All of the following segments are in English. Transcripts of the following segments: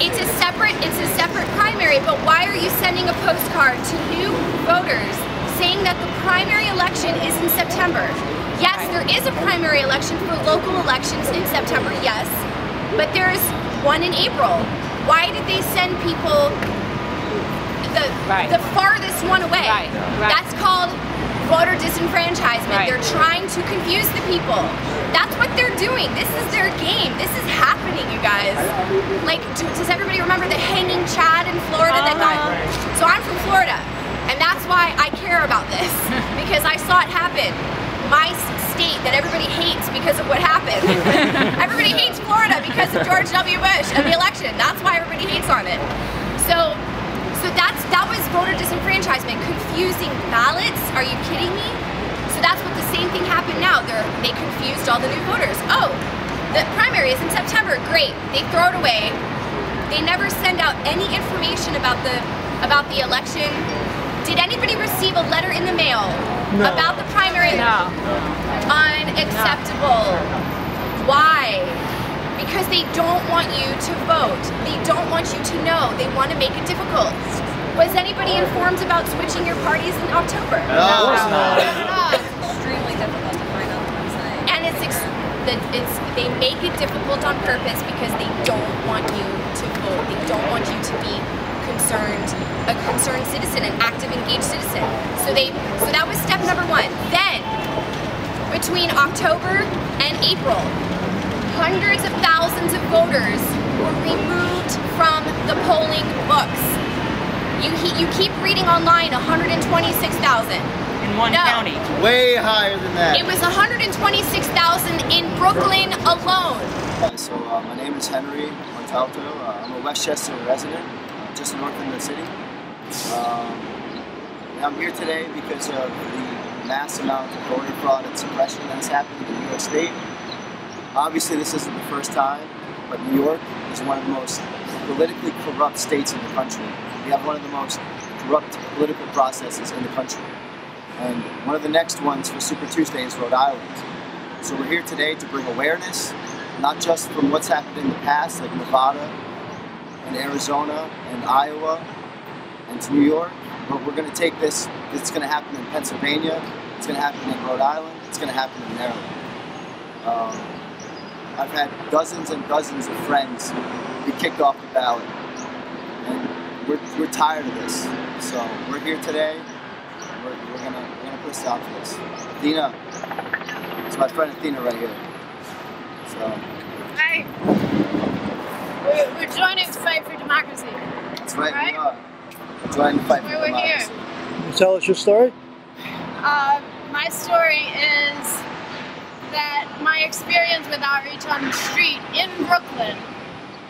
It's a separate primary, but why are you sending a postcard to new voters saying that the primary election is in September? Yes, there is a primary election for local elections in September, yes, but there's one in April. Why did they send people the farthest one away? That's called voter disenfranchisement. They're trying to confuse the people. That's what they're doing. This is their game. This is happening, you guys. Like, does everybody remember the hanging Chad in Florida that got... So I'm from Florida, and that's why I care about this, because I saw it happen. My state that everybody hates because of what happened. Everybody hates Florida because of George W. Bush and the election. That's why everybody hates on it. So that was voter disenfranchisement, confusing ballots. Are you kidding me? So that's what the same thing happened now. They confused all the new voters. Oh, the primary is in September. Great. They throw it away. They never send out any information about the election. Did anybody receive a letter in the mail about the primary? No. Unacceptable. Why? Because they don't want you to vote. They don't want you to know. They want to make it difficult. Was anybody informed about switching your parties in October? No. It's extremely difficult to find out the website. And they make it difficult on purpose because they don't want you to vote. They don't want you to be a concerned citizen, an active, engaged citizen. So that was step number one. Then, between October and April, hundreds of thousands of voters were removed from the polling books. You keep reading online 126,000. In one county. Way higher than that. It was 126,000 in Brooklyn alone. So my name is Henry Montalto. I'm a Westchester resident, just north of the city. I'm here today because of the mass amount of voter fraud and suppression that has happened in New York State. Obviously this isn't the first time, but New York is one of the most politically corrupt states in the country. We have one of the most corrupt political processes in the country. And one of the next ones for Super Tuesday is Rhode Island. So we're here today to bring awareness, not just from what's happened in the past, like Nevada and Arizona and Iowa and to New York, but we're going to take this, it's going to happen in Pennsylvania, it's going to happen in Rhode Island, it's going to happen in Maryland. I've had dozens and dozens of friends be kicked off the ballot, and we're tired of this. So we're here today. We're gonna put a stop to this. Athena, it's my friend Athena right here. So. Hi. We're joining to fight for democracy. That's right. We are. We're joining to fight for democracy. We're here. Can you tell us your story? My story is that my experience with outreach on the street in Brooklyn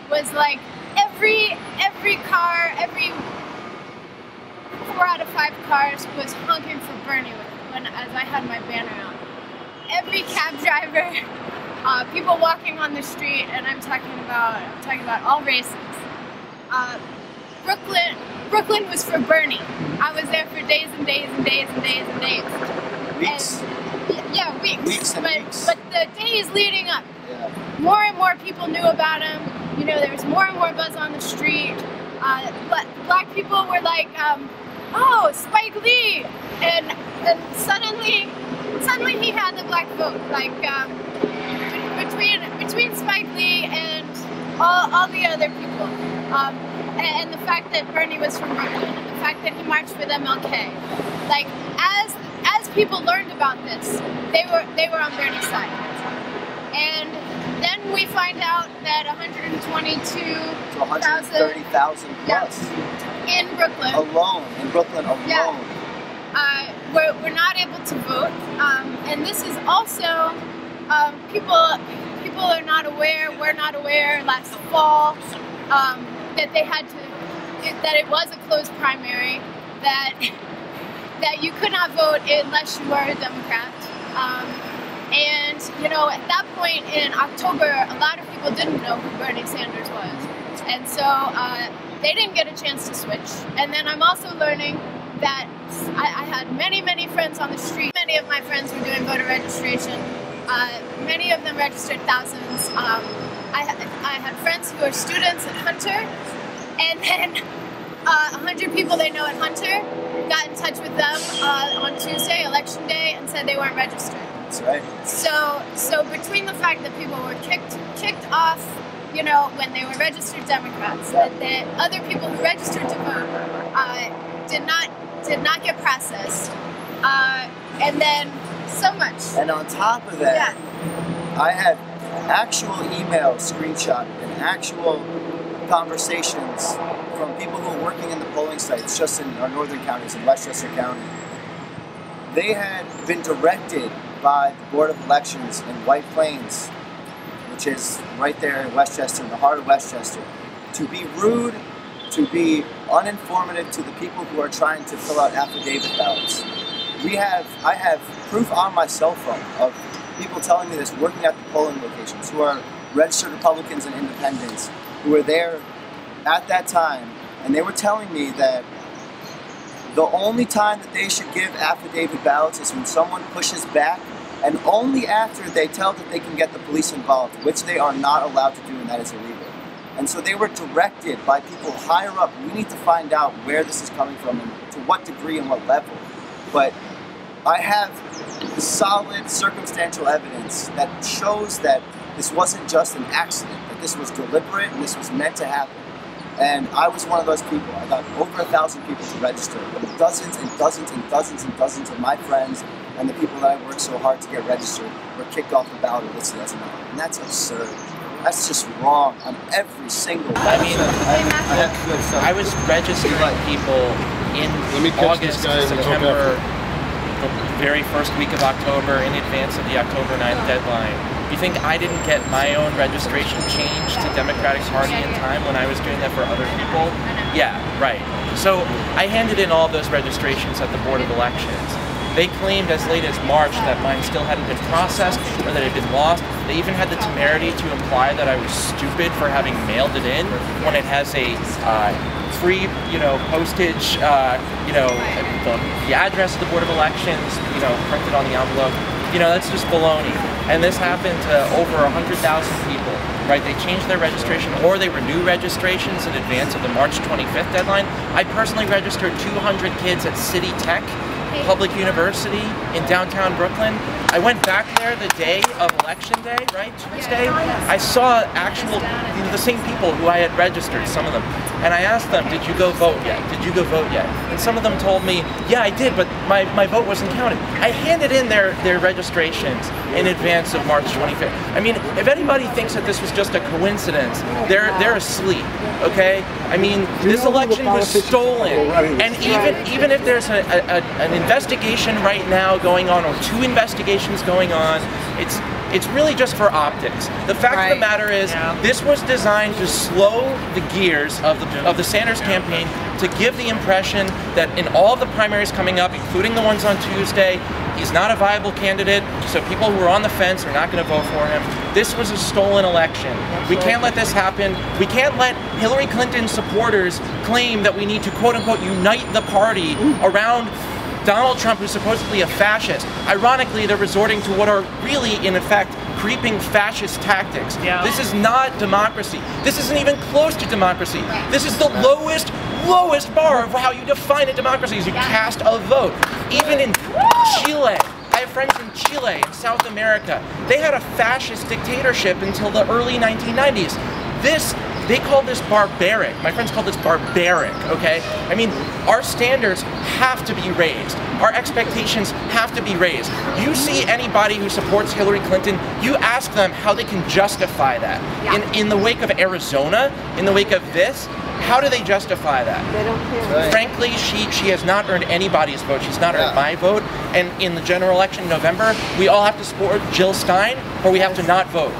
was like every car, every 4 out of 5 cars was honking for Bernie as I had my banner out. Every cab driver, people walking on the street, and I'm talking about all races. Brooklyn was for Bernie. I was there for days and days and days and days and days. Weeks. Yeah, weeks. Weeks. But the days leading up, more and more people knew about him. You know, there was more and more buzz on the street. Black people were like, oh, Spike Lee, and suddenly he had the black vote. Like between Spike Lee and all the other people, and the fact that Bernie was from Brooklyn, and the fact that he marched with MLK, like as people learned about this, they were on Bernie's side, and then we find out that 130,000 plus in Brooklyn alone. We're not able to vote, and this is also people are not aware. We're not aware. Last fall, that that it was a closed primary, that you could not vote unless you were a Democrat. And, you know, at that point in October, a lot of people didn't know who Bernie Sanders was. And so they didn't get a chance to switch. And then I'm also learning that I had many friends on the street. Many of my friends were doing voter registration. Many of them registered thousands. I had friends who are students at Hunter, and then 100 people they know at Hunter got in touch with them on Tuesday, election day, and said they weren't registered. That's right. So between the fact that people were kicked off, you know, when they were registered Democrats, that the other people who registered to vote did not get processed, and then so much. And on top of that, I had actual email screenshot and actual conversations from people who are working in the polling sites just in our northern counties in Westchester County. They had been directed by the Board of Elections in White Plains, which is right there in Westchester, in the heart of Westchester, to be rude, to be uninformative to the people who are trying to fill out affidavit ballots. I have proof on my cell phone of people telling me this working at the polling locations, who are registered Republicans and Independents, who were there at that time, and they were telling me that the only time that they should give affidavit ballots is when someone pushes back, and only after they tell that they can get the police involved, which they are not allowed to do, and that is illegal. And so they were directed by people higher up. We need to find out where this is coming from and to what degree and what level. But I have solid circumstantial evidence that shows that this wasn't just an accident, that this was deliberate and this was meant to happen. And I was one of those people. I got over 1,000 people to register. Dozens and dozens and dozens and dozens of my friends and the people that I worked so hard to get registered were kicked off the ballot or listed as a no. And that's absurd. That's just wrong on every single level. I mean, I was registering people in August, September, the very first week of October, in advance of the October 9th deadline. You think I didn't get my own registration changed to Democratic Party in time when I was doing that for other people? Yeah, right. So I handed in all those registrations at the Board of Elections. They claimed as late as March that mine still hadn't been processed or that it had been lost. They even had the temerity to imply that I was stupid for having mailed it in when it has a free, postage, the address of the Board of Elections, printed on the envelope. That's just baloney. And this happened to over 100,000 people, right? They changed their registration or they renew registrations in advance of the March 25th deadline. I personally registered 200 kids at City Tech Public University in downtown Brooklyn. I went back there the day of election day, right, Tuesday. I saw actual, the same people who I had registered, some of them, and I asked them, did you go vote yet? Did you go vote yet? And some of them told me, yeah, I did, but my vote wasn't counted. I handed in their registrations in advance of March 25th. I mean, if anybody thinks that this was just a coincidence, they're asleep, okay? I mean, this election was stolen, and even if there's an investigation right now going on, or two investigations going on, it's really just for optics. The fact of the matter is, this was designed to slow the gears of the Sanders campaign, to give the impression that in all of the primaries coming up, including the ones on Tuesday, he's not a viable candidate, so people who are on the fence are not going to vote for him. This was a stolen election. We can't let this happen. We can't let Hillary Clinton supporters claim that we need to quote-unquote unite the party around Donald Trump, who's supposedly a fascist. Ironically, they're resorting to what are really, in effect, creeping fascist tactics. This is not democracy. This isn't even close to democracy. This is the lowest bar of how you define a democracy, is you cast a vote. Even in Chile, I have friends in Chile, in South America. They had a fascist dictatorship until the early 1990s. They call this barbaric. My friends call this barbaric, okay? I mean, our standards have to be raised. Our expectations have to be raised. You see anybody who supports Hillary Clinton, you ask them how they can justify that. In the wake of Arizona, in the wake of this, how do they justify that? They don't care. Frankly, she has not earned anybody's vote. She's not earned my vote. And in the general election in November, we all have to support Jill Stein, or we have to not vote.